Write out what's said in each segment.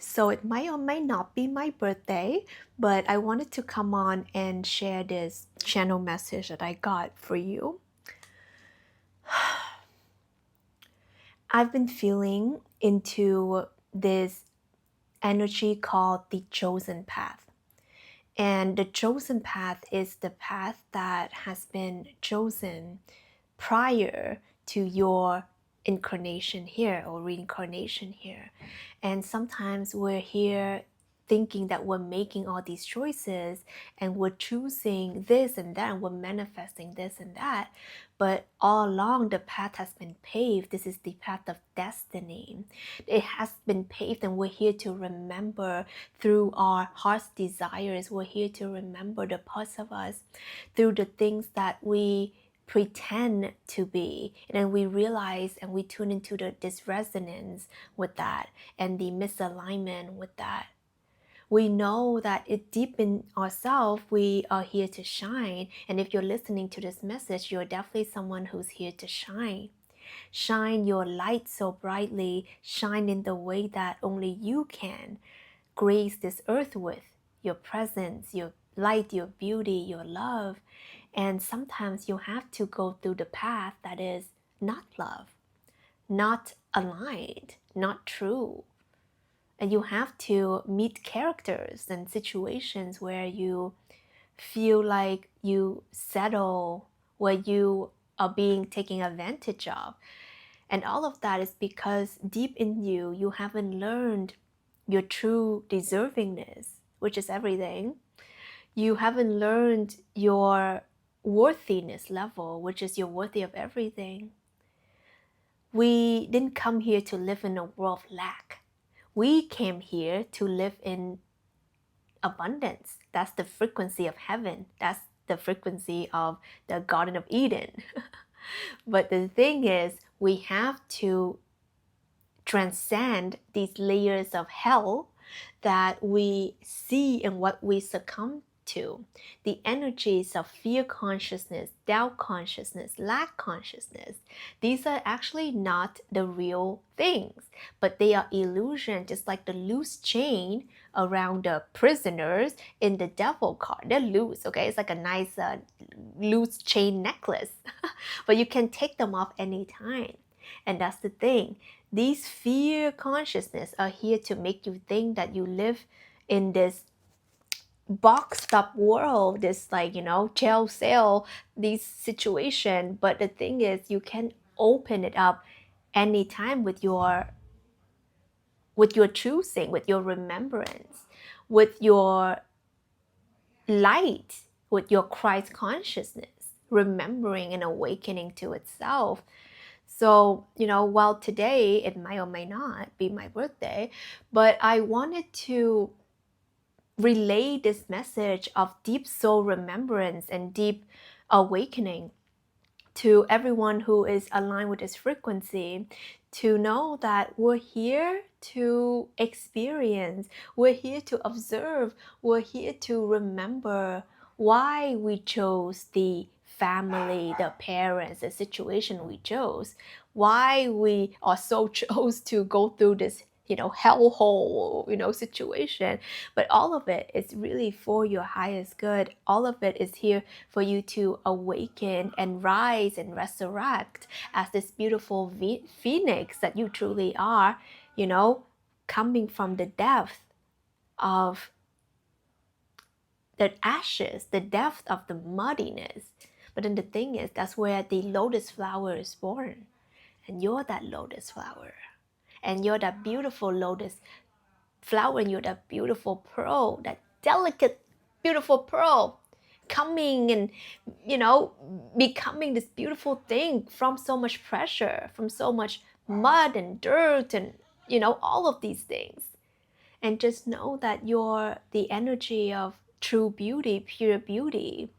So it might or might not be my birthday, but I wanted to come on and share this channel message that I got for you. I've been feeling into this energy called the chosen path. And the chosen path is the path that has been chosen prior to your incarnation here or reincarnation here. And sometimes we're here thinking that we're making all these choices and we're choosing this and that and we're manifesting this and that. But all along the path has been paved. This is the path of destiny. It has been paved and we're here to remember through our heart's desires. We're here to remember the parts of us through the things that we pretend to be, and then we realize and we tune into this resonance with that and the misalignment with that. We know that it deep in ourselves we are here to shine, and if you're listening to this message, you're definitely someone who's here to shine. Shine your light so brightly, shine in the way that only you can grace this earth with your presence, your light, your beauty, your love. And sometimes you have to go through the path that is not love, not aligned, not true. And you have to meet characters and situations where you feel like you settle, where you are being taken advantage of. And all of that is because deep in you, you haven't learned your true deservingness, which is everything. You haven't learned your worthiness level, which is you're worthy of everything. We didn't come here to live in a world of lack. We came here to live in abundance. That's the frequency of heaven. That's the frequency of the Garden of Eden. But the thing is, we have to transcend these layers of hell that we see and what we succumb to. The energies of fear consciousness, doubt consciousness, lack consciousness, these are actually not the real things, but they are illusion, just like the loose chain around the prisoners in the devil card. They're loose, okay? It's like a nice loose chain necklace, but you can take them off anytime. And that's the thing. These fear consciousness are here to make you think that you live in this boxed up world, this jail cell, this situation. But the thing is, you can open it up anytime with your choosing, with your remembrance, with your light, with your Christ consciousness, remembering and awakening to itself. So, while today it might or may not be my birthday, but I wanted to relay this message of deep soul remembrance and deep awakening to everyone who is aligned with this frequency, to know that we're here to experience, we're here to observe, we're here to remember why we chose the family, the parents, the situation we chose, why we also chose to go through this hellhole situation. But all of it is really for your highest good. All of it is here for you to awaken and rise and resurrect as this beautiful phoenix that you truly are, coming from the depth of the ashes, the depth of the muddiness. But then the thing is, that's where the lotus flower is born. And you're that lotus flower. And you're that beautiful lotus flower, and you're that beautiful pearl, that delicate, beautiful pearl coming and becoming this beautiful thing from so much pressure, from so much mud and dirt and all of these things. And just know that you're the energy of true beauty, pure beauty,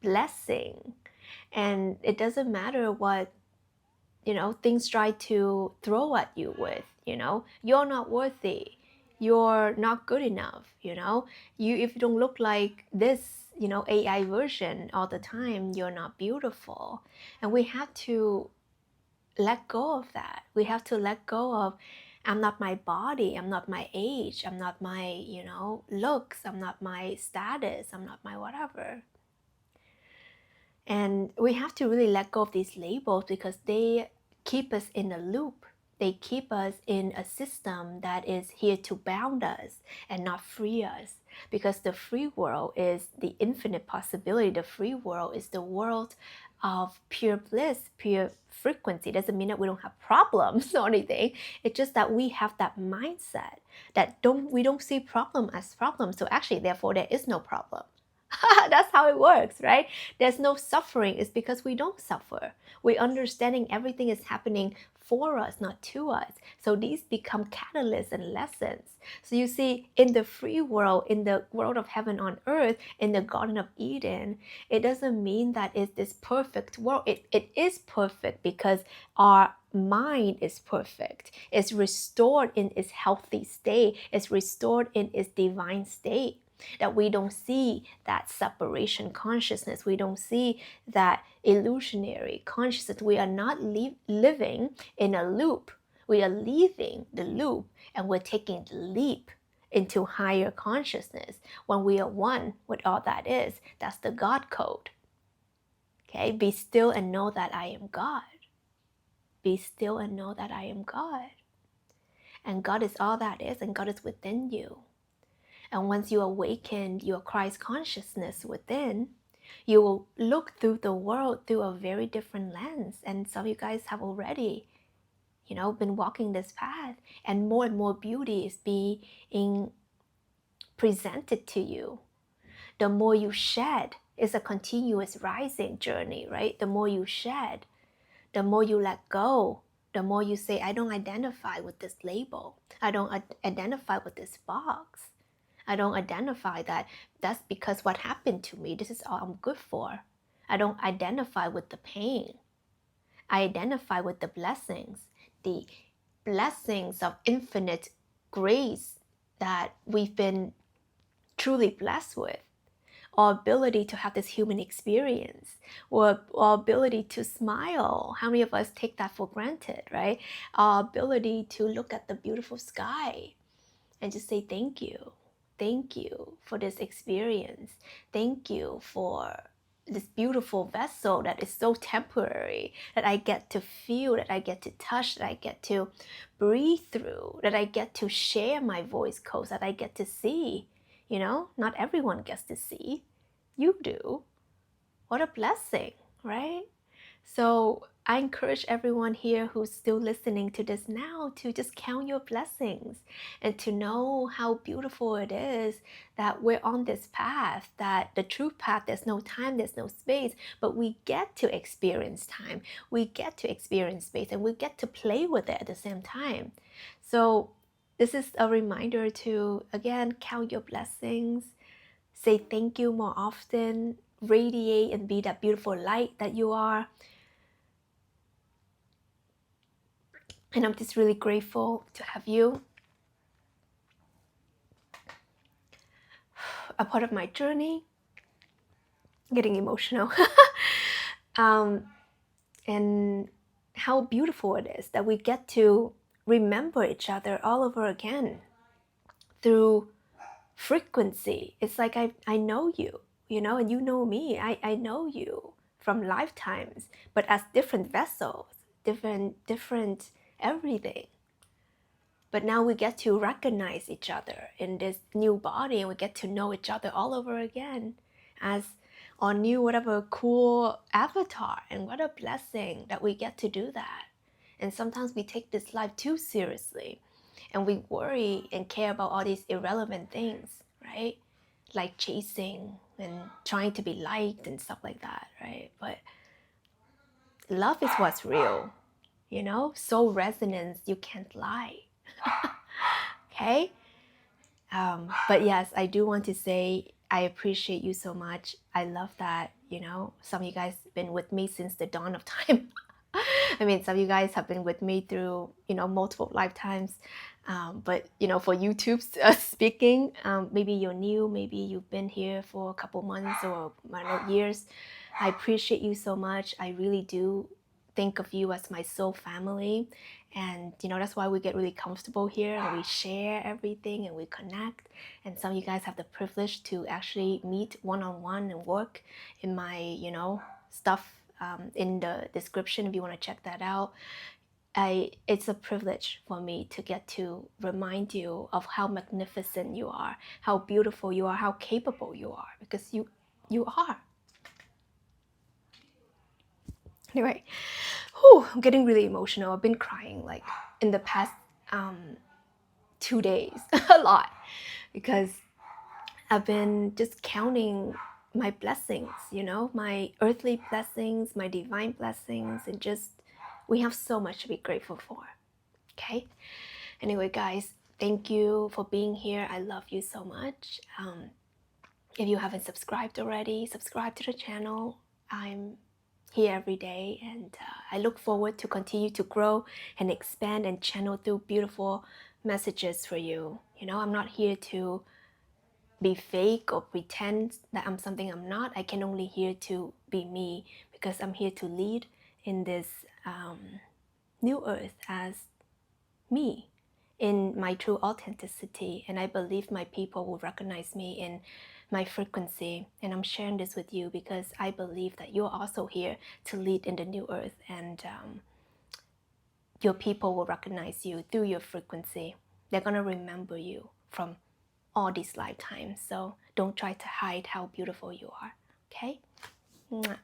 blessing. And it doesn't matter what things try to throw at you with, you're not worthy, you're not good enough, if you don't look like this AI version all the time, you're not beautiful. And we have to let go of that. We have to let go of I'm not my body, I'm not my age, I'm not my, looks, I'm not my status, I'm not my whatever. And we have to really let go of these labels because they keep us in a loop. They keep us in a system that is here to bound us and not free us. Because the free world is the infinite possibility. The free world is the world of pure bliss, pure frequency. It doesn't mean that we don't have problems or anything. It's just that we have that mindset that we don't see problem as problem. So actually, therefore, there is no problem. That's how it works, right? There's no suffering. It's because we don't suffer. We're understanding everything is happening for us, not to us. So these become catalysts and lessons. So you see, in the free world, in the world of heaven on earth, in the Garden of Eden, it doesn't mean that it's this perfect world. It is perfect because our mind is perfect. It's restored in its healthy state. It's restored in its divine state. That we don't see that separation consciousness. We don't see that illusionary consciousness. We are not living in a loop. We are leaving the loop and we're taking the leap into higher consciousness when we are one with all that is. That's the God code. Okay, be still and know that I am God. Be still and know that I am God. And God is all that is, and God is within you. And once you awaken your Christ consciousness within, you will look through the world through a very different lens. And some of you guys have already, been walking this path, and more beauty is being presented to you. The more you shed, it's a continuous rising journey, right? The more you shed, the more you let go, the more you say, I don't identify with this label. I don't identify with this box. I don't identify that that's because what happened to me. This is all I'm good for. I don't identify with the pain. I identify with the blessings of infinite grace that we've been truly blessed with. Our ability to have this human experience, or our ability to smile. How many of us take that for granted, right? Our ability to look at the beautiful sky and just say thank you. Thank you for this experience. Thank you for this beautiful vessel that is so temporary, that I get to feel, that I get to touch, that I get to breathe through, that I get to share my voice codes, that I get to see. Not everyone gets to see. You do. What a blessing, right? So I encourage everyone here who's still listening to this now to just count your blessings and to know how beautiful it is that we're on this path, that the true path, there's no time, there's no space, but we get to experience time, we get to experience space, and we get to play with it at the same time. So this is a reminder to, again, count your blessings, say thank you more often, radiate and be that beautiful light that you are. And I'm just really grateful to have you a part of my journey. Getting emotional. And how beautiful it is that we get to remember each other all over again through frequency. It's like I know you, and you know me. I know you from lifetimes, but as different vessels, different everything. But now we get to recognize each other in this new body, and we get to know each other all over again as our new whatever cool avatar. And what a blessing that we get to do that. And sometimes we take this life too seriously, and we worry and care about all these irrelevant things, right? Like chasing and trying to be liked and stuff like that, right? But love is what's real, soul resonance, you can't lie. Okay? But yes, I do want to say I appreciate you so much. I love that, some of you guys have been with me since the dawn of time. I mean, some of you guys have been with me through, multiple lifetimes. But, for YouTube speaking, maybe you're new, maybe you've been here for a couple months or years. I appreciate you so much. I really do think of you as my soul family. And that's why we get really comfortable here and we share everything and we connect. And some of you guys have the privilege to actually meet one-on-one and work in my stuff in the description if you want to check that out. It's a privilege for me to get to remind you of how magnificent you are, how beautiful you are, how capable you are, because you are. Anyway, I'm getting really emotional. I've been crying like in the past 2 days a lot, because I've been just counting my blessings, my earthly blessings, my divine blessings, and just we have so much to be grateful for. Okay? Anyway, guys, thank you for being here. I love you so much. If you haven't subscribed already, subscribe to the channel. I'm here every day, and I look forward to continue to grow and expand and channel through beautiful messages for you. I'm not here to be fake or pretend that I'm something I'm not. I can only here to be me, because I'm here to lead in this new earth as me, in my true authenticity. And I believe my people will recognize me in my frequency. And I'm sharing this with you because I believe that you're also here to lead in the new earth, and your people will recognize you through your frequency. They're going to remember you from all these lifetimes. So don't try to hide how beautiful you are. Okay? Mwah.